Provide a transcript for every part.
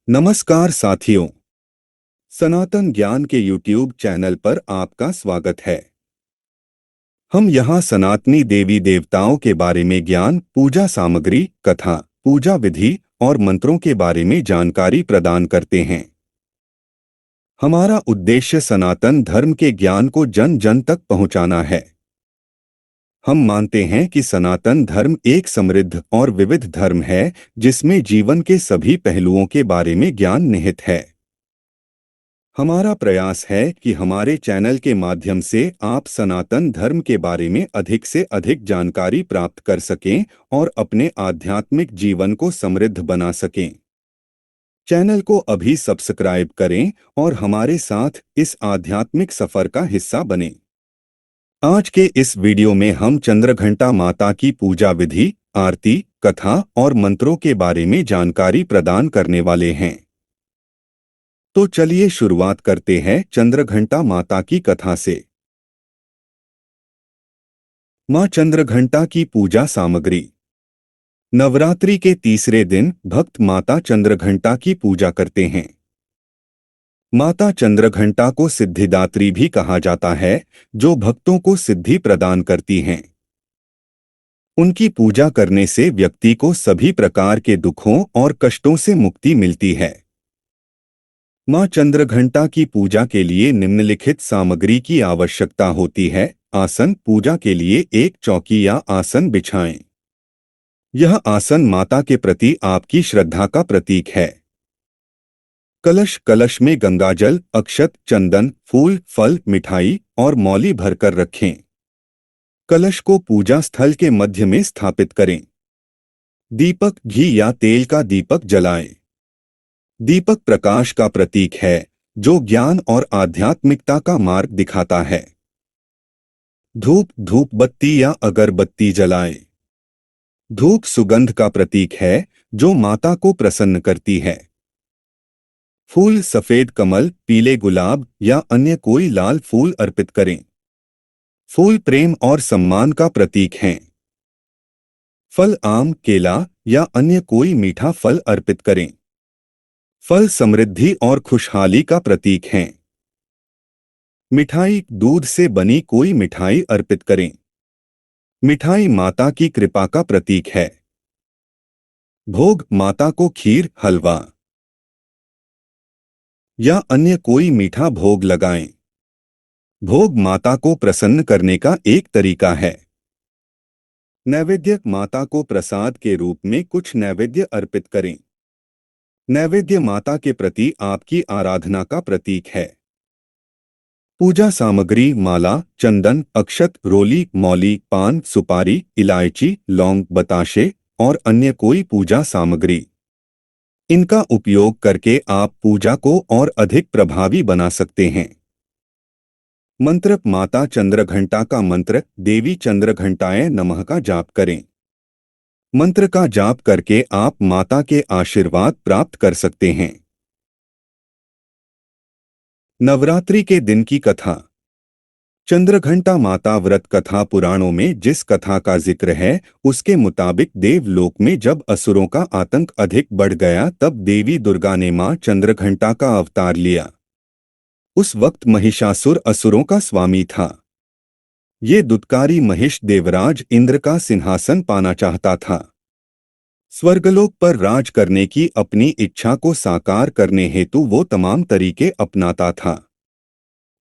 नमस्कार साथियों, सनातन ज्ञान के YouTube चैनल पर आपका स्वागत है। हम यहाँ सनातनी देवी देवताओं के बारे में ज्ञान, पूजा सामग्री, कथा, पूजा विधि और मंत्रों के बारे में जानकारी प्रदान करते हैं। हमारा उद्देश्य सनातन धर्म के ज्ञान को जन जन तक पहुँचाना है। हम मानते हैं कि सनातन धर्म एक समृद्ध और विविध धर्म है, जिसमें जीवन के सभी पहलुओं के बारे में ज्ञान निहित है। हमारा प्रयास है कि हमारे चैनल के माध्यम से आप सनातन धर्म के बारे में अधिक से अधिक जानकारी प्राप्त कर सकें और अपने आध्यात्मिक जीवन को समृद्ध बना सकें। चैनल को अभी सब्सक्राइब करें और हमारे साथ इस आध्यात्मिक सफर का हिस्सा बनें। आज के इस वीडियो में हम चंद्रघंटा माता की पूजा विधि, आरती, कथा और मंत्रों के बारे में जानकारी प्रदान करने वाले हैं। तो चलिए शुरुआत करते हैं चंद्रघंटा माता की कथा से। मां चंद्रघंटा की पूजा सामग्री। नवरात्रि के तीसरे दिन भक्त माता चंद्रघंटा की पूजा करते हैं। माता चंद्रघंटा को सिद्धिदात्री भी कहा जाता है, जो भक्तों को सिद्धि प्रदान करती हैं। उनकी पूजा करने से व्यक्ति को सभी प्रकार के दुखों और कष्टों से मुक्ति मिलती है। मां चंद्रघंटा की पूजा के लिए निम्नलिखित सामग्री की आवश्यकता होती है। आसन। पूजा के लिए एक चौकी या आसन बिछाएं। यह आसन माता के प्रति आपकी श्रद्धा का प्रतीक है। कलश। कलश में गंगाजल, अक्षत, चंदन, फूल, फल, मिठाई और मौली भरकर रखें। कलश को पूजा स्थल के मध्य में स्थापित करें। दीपक। घी या तेल का दीपक जलाएं। दीपक प्रकाश का प्रतीक है, जो ज्ञान और आध्यात्मिकता का मार्ग दिखाता है। धूप। धूप बत्ती या अगरबत्ती जलाएं। धूप सुगंध का प्रतीक है, जो माता को प्रसन्न करती है। फूल। सफेद कमल, पीले गुलाब या अन्य कोई लाल फूल अर्पित करें। फूल प्रेम और सम्मान का प्रतीक हैं। फल। आम, केला या अन्य कोई मीठा फल अर्पित करें। फल समृद्धि और खुशहाली का प्रतीक हैं। मिठाई। दूध से बनी कोई मिठाई अर्पित करें। मिठाई माता की कृपा का प्रतीक है। भोग। माता को खीर, हलवा या अन्य कोई मीठा भोग लगाएं। भोग माता को प्रसन्न करने का एक तरीका है। नैवेद्य। माता को प्रसाद के रूप में कुछ नैवेद्य अर्पित करें। नैवेद्य माता के प्रति आपकी आराधना का प्रतीक है। पूजा सामग्री। माला, चंदन, अक्षत, रोली, मौली, पान, सुपारी, इलायची, लौंग, बताशे और अन्य कोई पूजा सामग्री। इनका उपयोग करके आप पूजा को और अधिक प्रभावी बना सकते हैं। मंत्र। माता चंद्रघंटा का मंत्र देवी चंद्रघंटाय नमः का जाप करें। मंत्र का जाप करके आप माता के आशीर्वाद प्राप्त कर सकते हैं। नवरात्रि के दिन की कथा। चंद्रघंटा माता व्रत कथा। पुराणों में जिस कथा का जिक्र है, उसके मुताबिक देवलोक में जब असुरों का आतंक अधिक बढ़ गया, तब देवी दुर्गा ने मां चंद्रघंटा का अवतार लिया। उस वक्त महिषासुर असुरों का स्वामी था। ये दुत्कारी महिष देवराज इंद्र का सिंहासन पाना चाहता था। स्वर्गलोक पर राज करने की अपनी इच्छा को साकार करने हेतु वो तमाम तरीके अपनाता था।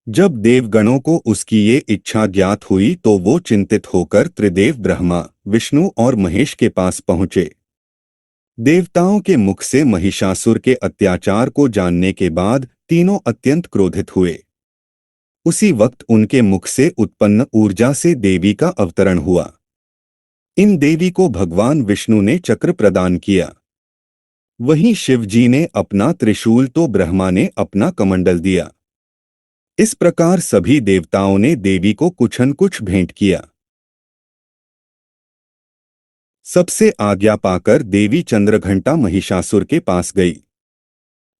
जब देवगणों को उसकी ये इच्छा ज्ञात हुई तो वो चिंतित होकर त्रिदेव ब्रह्मा, विष्णु और महेश के पास पहुंचे। देवताओं के मुख से महिषासुर के अत्याचार को जानने के बाद तीनों अत्यंत क्रोधित हुए। उसी वक्त उनके मुख से उत्पन्न ऊर्जा से देवी का अवतरण हुआ। इन देवी को भगवान विष्णु ने चक्र प्रदान किया। वहीं शिव जी ने अपना त्रिशूल तो ब्रह्मा ने अपना कमंडल दिया। इस प्रकार सभी देवताओं ने देवी को कुछ न कुछ भेंट किया। सबसे आज्ञा पाकर देवी चंद्रघंटा महिषासुर के पास गई।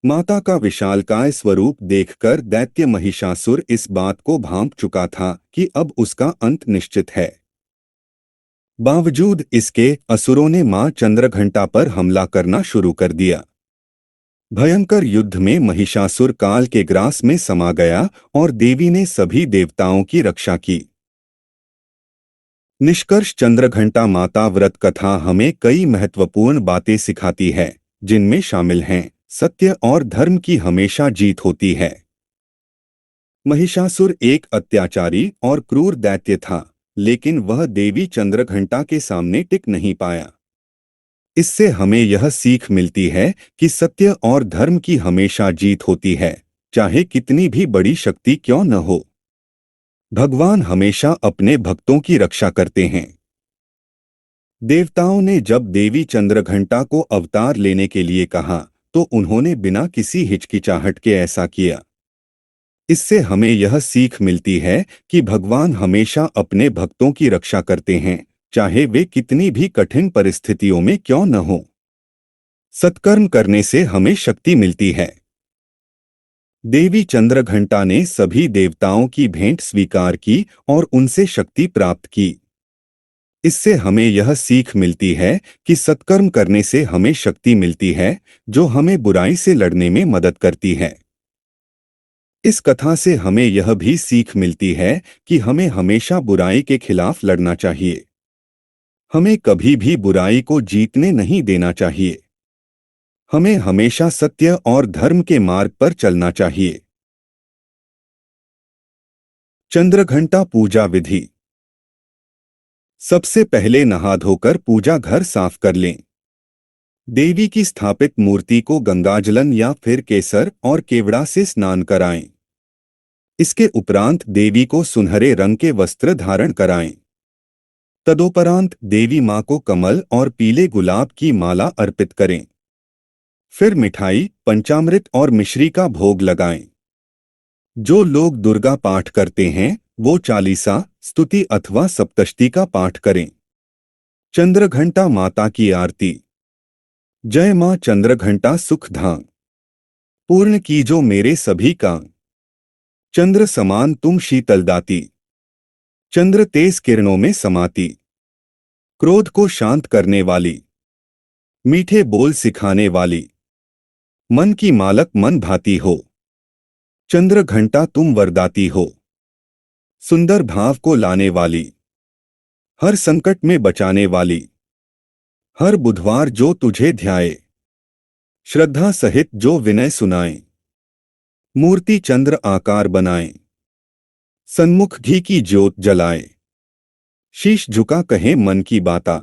माता का विशालकाय स्वरूप देखकर दैत्य महिषासुर इस बात को भांप चुका था कि अब उसका अंत निश्चित है। बावजूद इसके असुरों ने मां चंद्रघंटा पर हमला करना शुरू कर दिया। भयंकर युद्ध में महिषासुर काल के ग्रास में समा गया और देवी ने सभी देवताओं की रक्षा की। निष्कर्ष, चंद्रघंटा माता व्रत कथा हमें कई महत्वपूर्ण बातें सिखाती है, जिनमें शामिल हैं सत्य और धर्म की हमेशा जीत होती है। महिषासुर एक अत्याचारी और क्रूर दैत्य था, लेकिन वह देवी चंद्रघंटा के सामने टिक नहीं पाया। इससे हमें यह सीख मिलती है कि सत्य और धर्म की हमेशा जीत होती है, चाहे कितनी भी बड़ी शक्ति क्यों न हो। भगवान हमेशा अपने भक्तों की रक्षा करते हैं। देवताओं ने जब देवी चंद्रघंटा को अवतार लेने के लिए कहा, तो उन्होंने बिना किसी हिचकिचाहट के ऐसा किया। इससे हमें यह सीख मिलती है कि भगवान हमेशा अपने भक्तों की रक्षा करते हैं, चाहे वे कितनी भी कठिन परिस्थितियों में क्यों न हो। सत्कर्म करने से हमें शक्ति मिलती है। देवी चंद्रघंटा ने सभी देवताओं की भेंट स्वीकार की और उनसे शक्ति प्राप्त की। इससे हमें यह सीख मिलती है कि सत्कर्म करने से हमें शक्ति मिलती है, जो हमें बुराई से लड़ने में मदद करती है। इस कथा से हमें यह भी सीख मिलती है कि हमें हमेशा बुराई के खिलाफ लड़ना चाहिए। हमें कभी भी बुराई को जीतने नहीं देना चाहिए। हमें हमेशा सत्य और धर्म के मार्ग पर चलना चाहिए। चंद्रघंटा पूजा विधि। सबसे पहले नहा धोकर पूजा घर साफ कर लें। देवी की स्थापित मूर्ति को गंगाजलन या फिर केसर और केवड़ा से स्नान कराएं। इसके उपरांत देवी को सुनहरे रंग के वस्त्र धारण कराएं। तदोपरांत देवी मां को कमल और पीले गुलाब की माला अर्पित करें। फिर मिठाई, पंचामृत और मिश्री का भोग लगाएं। जो लोग दुर्गा पाठ करते हैं, वो चालीसा, स्तुति अथवा सप्तशती का पाठ करें। चंद्रघंटा माता की आरती। जय मां चंद्रघंटा सुखधाम, पूर्ण कीजो मेरे सभी काम। चंद्र समान तुम शीतलदाती, चंद्र तेज किरणों में समाती। क्रोध को शांत करने वाली, मीठे बोल सिखाने वाली, मन की मालक मन भाती हो। चंद्रघंटा तुम वरदाती हो, सुंदर भाव को लाने वाली, हर संकट में बचाने वाली। हर बुधवार जो तुझे ध्याए, श्रद्धा सहित जो विनय सुनाए। मूर्ति चंद्र आकार बनाए, सन्मुख घी की ज्योत जलाए। शीश झुका कहे मन की बाता,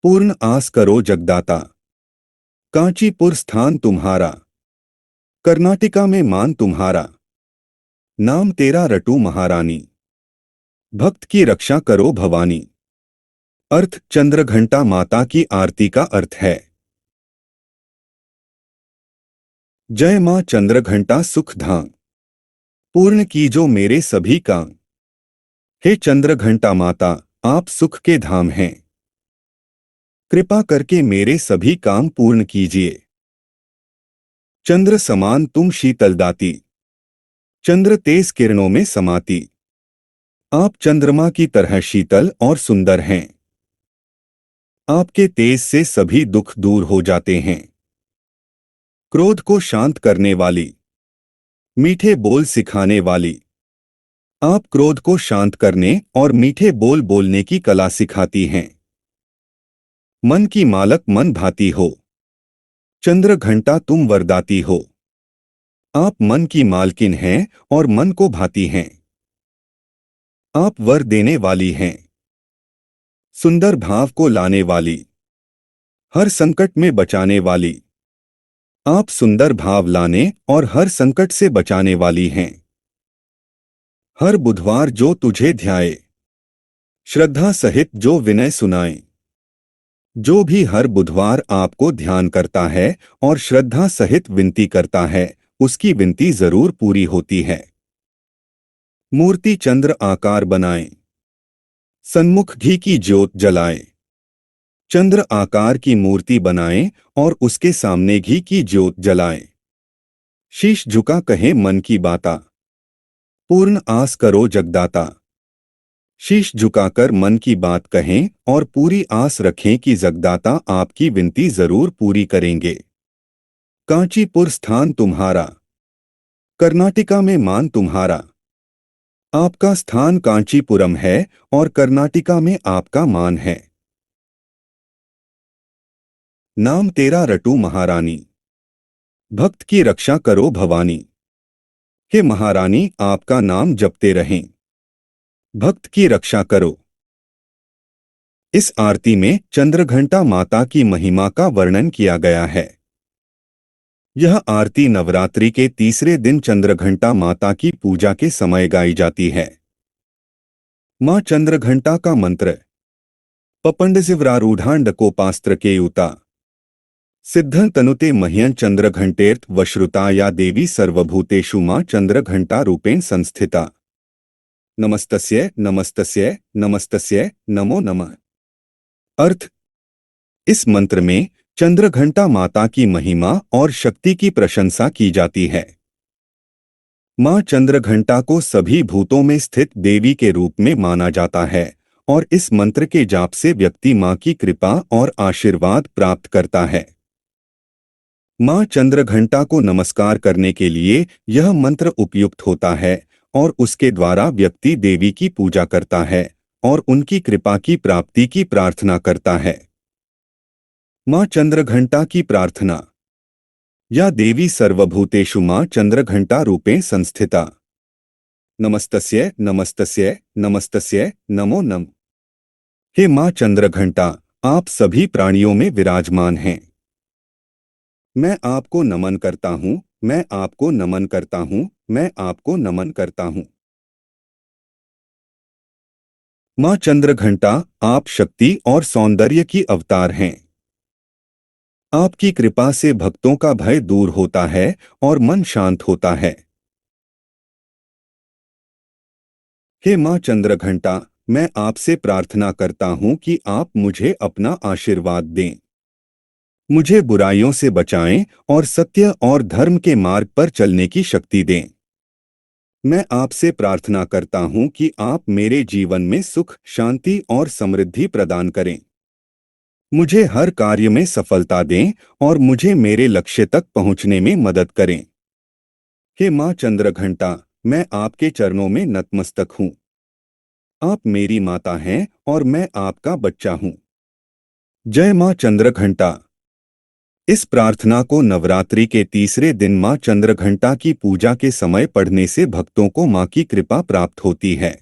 पूर्ण आस करो जगदाता। कांचीपुर स्थान तुम्हारा, कर्नाटका में मान तुम्हारा। नाम तेरा रटू महारानी, भक्त की रक्षा करो भवानी। अर्थ, चंद्रघंटा माता की आरती का अर्थ है जय मां चंद्रघंटा सुखधाम, पूर्ण कीजो मेरे सभी काम। हे चंद्रघंटा माता, आप सुख के धाम हैं। कृपा करके मेरे सभी काम पूर्ण कीजिए। चंद्र समान तुम शीतलदाती, चंद्र तेज किरणों में समाती। आप चंद्रमा की तरह शीतल और सुंदर हैं। आपके तेज से सभी दुख दूर हो जाते हैं। क्रोध को शांत करने वाली, मीठे बोल सिखाने वाली। आप क्रोध को शांत करने और मीठे बोल बोलने की कला सिखाती हैं। मन की मालक मन भाती हो। चंद्रघंटा तुम वरदाती हो। आप मन की मालकिन हैं और मन को भाती हैं। आप वर देने वाली हैं, सुंदर भाव को लाने वाली, हर संकट में बचाने वाली। आप सुंदर भाव लाने और हर संकट से बचाने वाली हैं। हर बुधवार जो तुझे ध्याए, श्रद्धा सहित जो विनय सुनाए। जो भी हर बुधवार आपको ध्यान करता है और श्रद्धा सहित विनती करता है, उसकी विनती जरूर पूरी होती है। मूर्ति चंद्र आकार बनाएं, सन्मुख घी की ज्योत जलाएं। चंद्र आकार की मूर्ति बनाएं और उसके सामने घी की ज्योत जलाएं। शीश झुका कहे मन की बाता, पूर्ण आस करो जगदाता। शीश झुकाकर मन की बात कहें और पूरी आस रखें कि जगदाता आपकी विनती जरूर पूरी करेंगे। कांचीपुर स्थान तुम्हारा, कर्नाटका में मान तुम्हारा। आपका स्थान कांचीपुरम है और कर्नाटका में आपका मान है। नाम तेरा रटू महारानी, भक्त की रक्षा करो भवानी। हे महारानी, आपका नाम जपते रहें, भक्त की रक्षा करो। इस आरती में चंद्रघंटा माता की महिमा का वर्णन किया गया है। यह आरती नवरात्रि के तीसरे दिन चंद्रघंटा माता की पूजा के समय गाई जाती है। मां चंद्रघंटा का मंत्र। पपंडजिव्रारूढ़ांडकोपास्त्र के युता सिद्धं तनुते मह्यं चंद्रघंटेर्थ वश्रुता या देवी सर्वभूतेषु मां चंद्रघंटा रूपेण संस्थिता। नमस्तस्यै नमस्तस्यै नमस्तस्यै नमो नमः। अर्थ। इस मंत्र में चंद्रघंटा माता की महिमा और शक्ति की प्रशंसा की जाती है। मां चंद्रघंटा को सभी भूतों में स्थित देवी के रूप में माना जाता है और इस मंत्र के जाप से व्यक्ति मां की कृपा और आशीर्वाद प्राप्त करता है। मां चंद्रघंटा को नमस्कार करने के लिए यह मंत्र उपयुक्त होता है और उसके द्वारा व्यक्ति देवी की पूजा करता है और उनकी कृपा की प्राप्ति की प्रार्थना करता है। मां चंद्रघंटा की प्रार्थना। या देवी सर्वभूतेषु मां चंद्रघंटा रूपेण संस्थिता। नमस्तस्यै नमस्तस्यै नमस्तस्यै नमो नमः। हे मां चंद्रघंटा, आप सभी प्राणियों में विराजमान हैं। मैं आपको नमन करता हूँ, मैं आपको नमन करता हूँ, मैं आपको नमन करता हूँ। मां चंद्रघंटा, आप शक्ति और सौंदर्य की अवतार हैं। आपकी कृपा से भक्तों का भय दूर होता है और मन शांत होता है। हे मां चंद्रघंटा, मैं आपसे प्रार्थना करता हूं कि आप मुझे अपना आशीर्वाद दें। मुझे बुराइयों से बचाएं और सत्य और धर्म के मार्ग पर चलने की शक्ति दें। मैं आपसे प्रार्थना करता हूं कि आप मेरे जीवन में सुख, शांति और समृद्धि प्रदान करें। मुझे हर कार्य में सफलता दें और मुझे मेरे लक्ष्य तक पहुंचने में मदद करें। हे मां चंद्रघंटा, मैं आपके चरणों में नतमस्तक हूं। आप मेरी माता हैं और मैं आपका बच्चा हूं। जय मां चंद्रघंटा। इस प्रार्थना को नवरात्रि के तीसरे दिन मां चंद्रघंटा की पूजा के समय पढ़ने से भक्तों को मां की कृपा प्राप्त होती है।